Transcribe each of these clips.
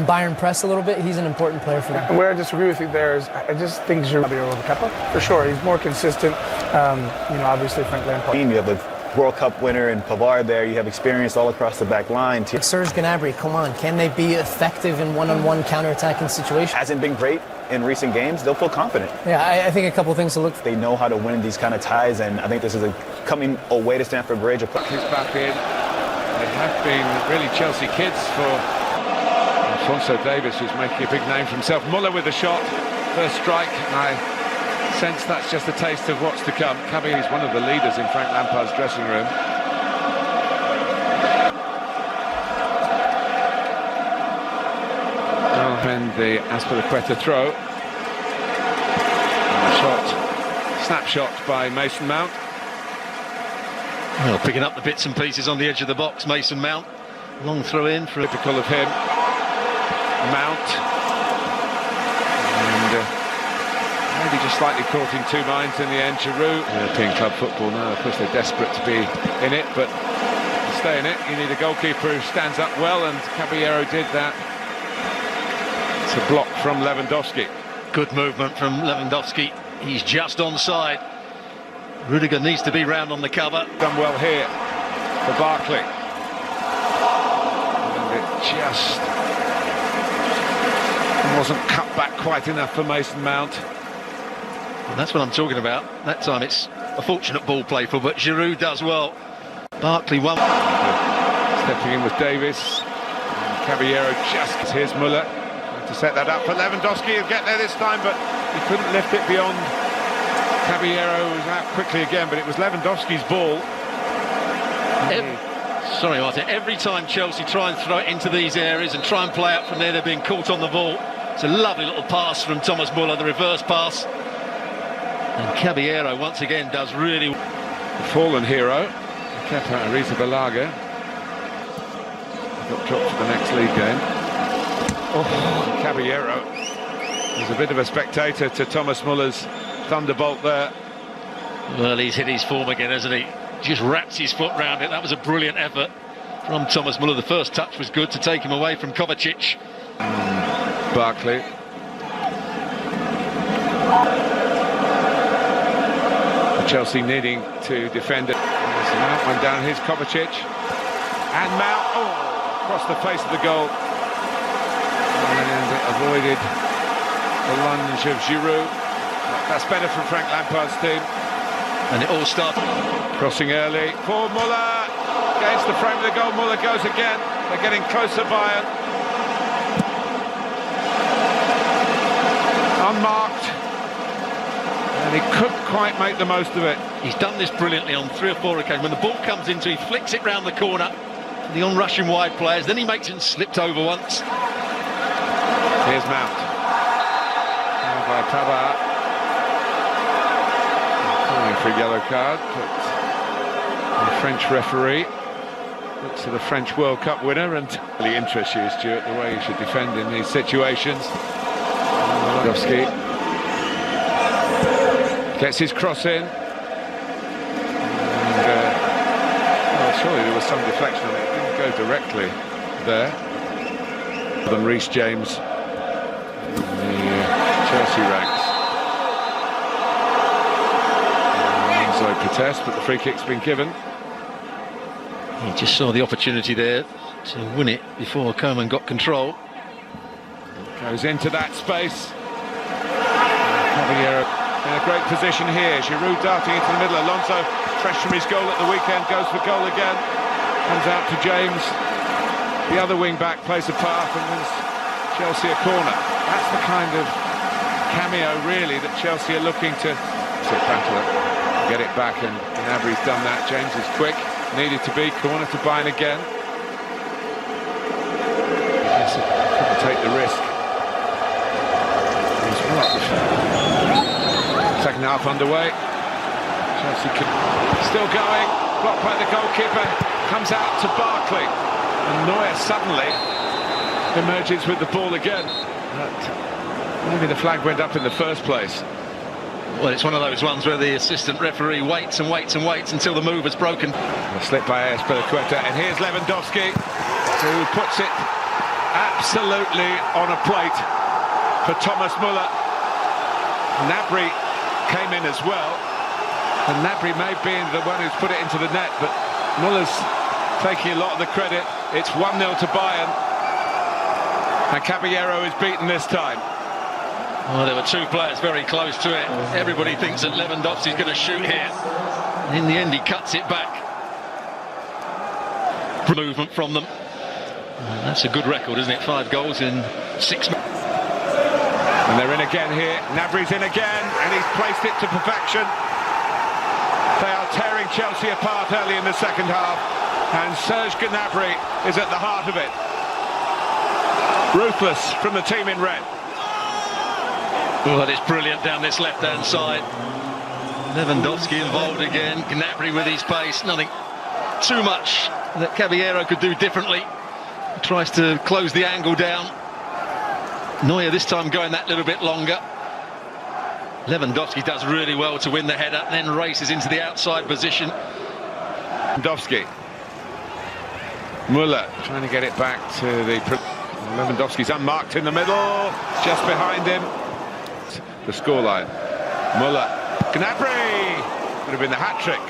Bayern press a little bit, he's an important player for them. Where I disagree with you there is, I just think Giroud over Kepa, for sure. He's more consistent. Obviously Frank Lampard. You have a World Cup winner in Pavard there. You have experience all across the back line. Serge Gnabry, come on. Can they be effective in one-on-one counter-attacking situations? Hasn't been great in recent games. They'll feel confident. Yeah, I think a couple things to look for. They know how to win these kind of ties, and I think this is coming away to Stamford Bridge. He's back in. They have been really Chelsea kids for Alphonso Davies, who's making a big name for himself. Muller with the shot, first strike. I sense that's just a taste of what's to come. Cabby is one of the leaders in Frank Lampard's dressing room. And the Azpilicueta throw. And a shot, snapshot by Mason Mount. Well, picking up the bits and pieces on the edge of the box, Mason Mount. Long throw in for typical of him. Mount. And maybe just slightly caught in two minds in the end. Giroud. European club football now, of course they're desperate to be in it, but to stay in it you need a goalkeeper who stands up well, and Caballero did that. It's a block from Lewandowski. Good movement from Lewandowski. He's just onside. Rudiger needs to be round on the cover. Done well here for Barkley. And it just wasn't cut back quite enough for Mason Mount. And that's what I'm talking about. That time it's a fortunate ball play for, but Giroud does well. Barkley won. Stepping in with Davies. And Caballero just... Here's Muller to set that up for Lewandowski. He'll get there this time, but he couldn't lift it beyond. Caballero was out quickly again, but it was Lewandowski's ball. Sorry, Martin. Every time Chelsea try and throw it into these areas and try and play out from there, they're being caught on the ball. It's a lovely little pass from Thomas Muller, the reverse pass. And Caballero once again does really... The fallen hero, Kepa Arrizabalaga, got dropped for the next league game. Oh, Caballero is a bit of a spectator to Thomas Muller's thunderbolt there. Well, he's hit his form again, hasn't he? Just wraps his foot round it. That was a brilliant effort from Thomas Muller. The first touch was good to take him away from Kovacic. Barkley. Chelsea needing to defend it. Mount went down. Here's Kovacic. And Mount, across the face of the goal. And it avoided the lunge of Giroud. That's better from Frank Lampard's team. And it all started. Crossing early for Muller. Against the frame of the goal, Muller goes again. They're getting closer, Bayern. Unmarked. And he couldn't quite make the most of it. He's done this brilliantly on 3 or 4 occasions. When the ball comes into, he flicks it round the corner. The on-rushing wide players. Then he makes it and slipped over once. Here's Mount. Now by Pavard. Calling for a yellow card, but the French referee looks at the French World Cup winner and really interests you, Stuart, the way you should defend in these situations. Lewandowski gets his cross in. And, well, surely there was some deflection on it. It didn't go directly there. Than Reece James in the Chelsea ranks. So protest, but the free kick's been given. He just saw the opportunity there to win it before Coman got control. Goes into that space. Caballero in a great position here. Giroud darting into the middle. Alonso, fresh from his goal at the weekend, goes for goal again. Comes out to James. The other wing back plays a path and wins Chelsea a corner. That's the kind of cameo, really, that Chelsea are looking to sit back to get it back, and Gnabry's done that. James is quick, needed to be. Corner to Bayern again. Yes, couldn't take the risk. Second half underway. Chelsea still going. Blocked by the goalkeeper. Comes out to Barkley. And Neuer suddenly emerges with the ball again. But maybe the flag went up in the first place. Well, it's one of those ones where the assistant referee waits and waits and waits until the move is broken. A slip by Azpilicueta, and here's Lewandowski, who puts it absolutely on a plate for Thomas Muller. Gnabry came in as well, and Gnabry may be the one who's put it into the net, but Muller's taking a lot of the credit. It's 1-0 to Bayern, and Caballero is beaten this time. Well, there were two players very close to it. Everybody thinks that Lewandowski's going to shoot here. In the end, he cuts it back. Movement from them. And that's a good record, isn't it? 5 goals in 6 minutes. And they're in again here. Gnabry's in again, and he's placed it to perfection. They are tearing Chelsea apart early in the second half, and Serge Gnabry is at the heart of it. Ruthless from the team in red. Oh, that is brilliant down this left-hand side. Lewandowski involved again. Gnabry with his pace. Nothing too much that Caballero could do differently. Tries to close the angle down. Neuer this time going that little bit longer. Lewandowski does really well to win the header, then races into the outside position. Lewandowski. Muller trying to get it back to the... Lewandowski's unmarked in the middle, just behind him. The scoreline. Muller. Gnabry! Would have been the hat-trick.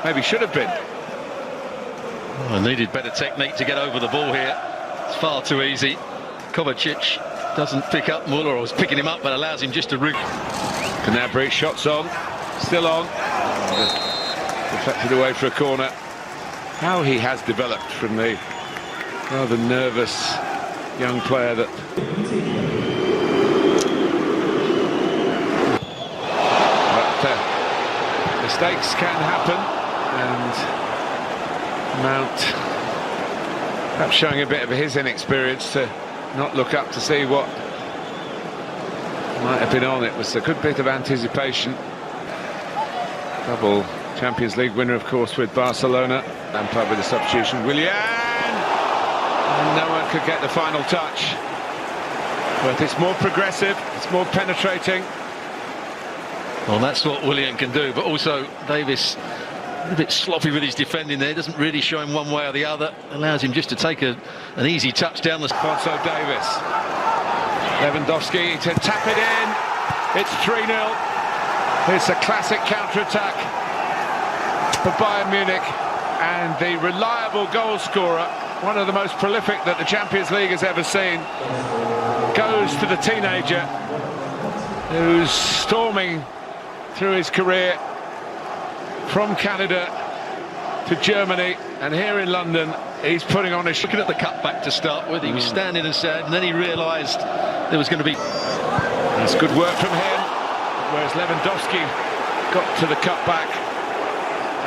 Maybe should have been. Oh, needed better technique to get over the ball here. It's far too easy. Kovacic doesn't pick up Muller, or is picking him up, but allows him just to root. Gnabry, shots on, still on. Deflected away for a corner. How he has developed from the rather nervous young player that... But mistakes can happen, and Mount perhaps showing a bit of his inexperience to not look up to see what might have been on. It was a good bit of anticipation. Double Champions League winner, of course, with Barcelona. Lampard with a substitution. Willian! And no one could get the final touch. But it's more progressive, it's more penetrating. Well, that's what Willian can do, but also Davis a bit sloppy with his defending there. Doesn't really show him one way or the other. Allows him just to take an easy touch down the... Alphonso Davis. Lewandowski to tap it in. It's 3-0. It's a classic counter-attack for Bayern Munich, and the reliable goal scorer, one of the most prolific that the Champions League has ever seen, goes to the teenager who's storming through his career from Canada to Germany, and here in London he's putting on a... Looking at the cutback to start with, he was standing and sad, and then he realised there was going to be... That's good work from him, whereas Lewandowski got to the cutback.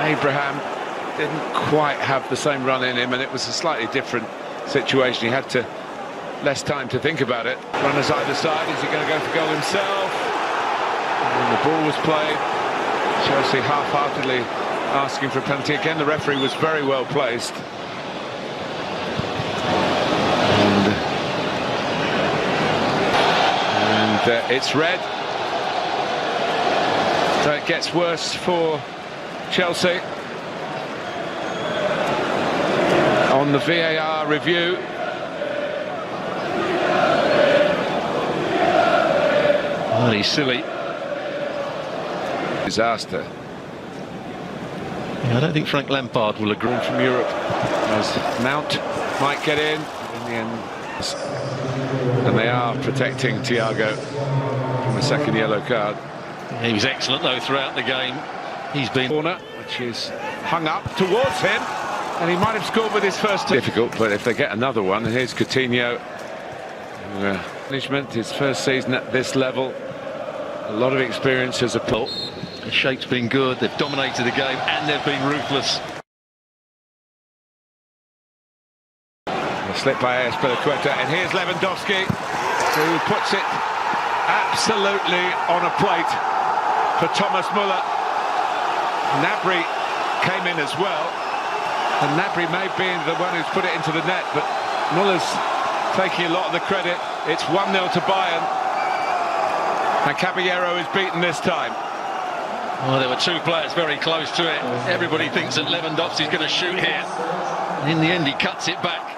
Abraham didn't quite have the same run in him, and it was a slightly different situation. He had less time to think about it. Runners either side. Is he going to go for goal himself? And the ball was played. Chelsea half-heartedly asking for a penalty. Again, the referee was very well placed. And it's red. So it gets worse for Chelsea. On the VAR review. Oh, he's silly. Disaster. Yeah, I don't think Frank Lampard will agree. From Europe, as Mount might get in the end, and they are protecting Thiago from a second yellow card. He was excellent though throughout the game. He's been... Corner, which is hung up towards him, and he might have scored with his first... Difficult, but if they get another one, here's Coutinho. Management, his first season at this level. A lot of experience as a pull. The shape's been good, they've dominated the game, and they've been ruthless. A slip by Espelicueta, and here's Lewandowski, who puts it absolutely on a plate for Thomas Muller. Gnabry came in as well, and Gnabry may be the one who's put it into the net, but Muller's taking a lot of the credit. It's 1-0 to Bayern, and Caballero is beaten this time. Well, there were two players very close to it. Everybody thinks that Lewandowski's going to shoot here. In the end, he cuts it back.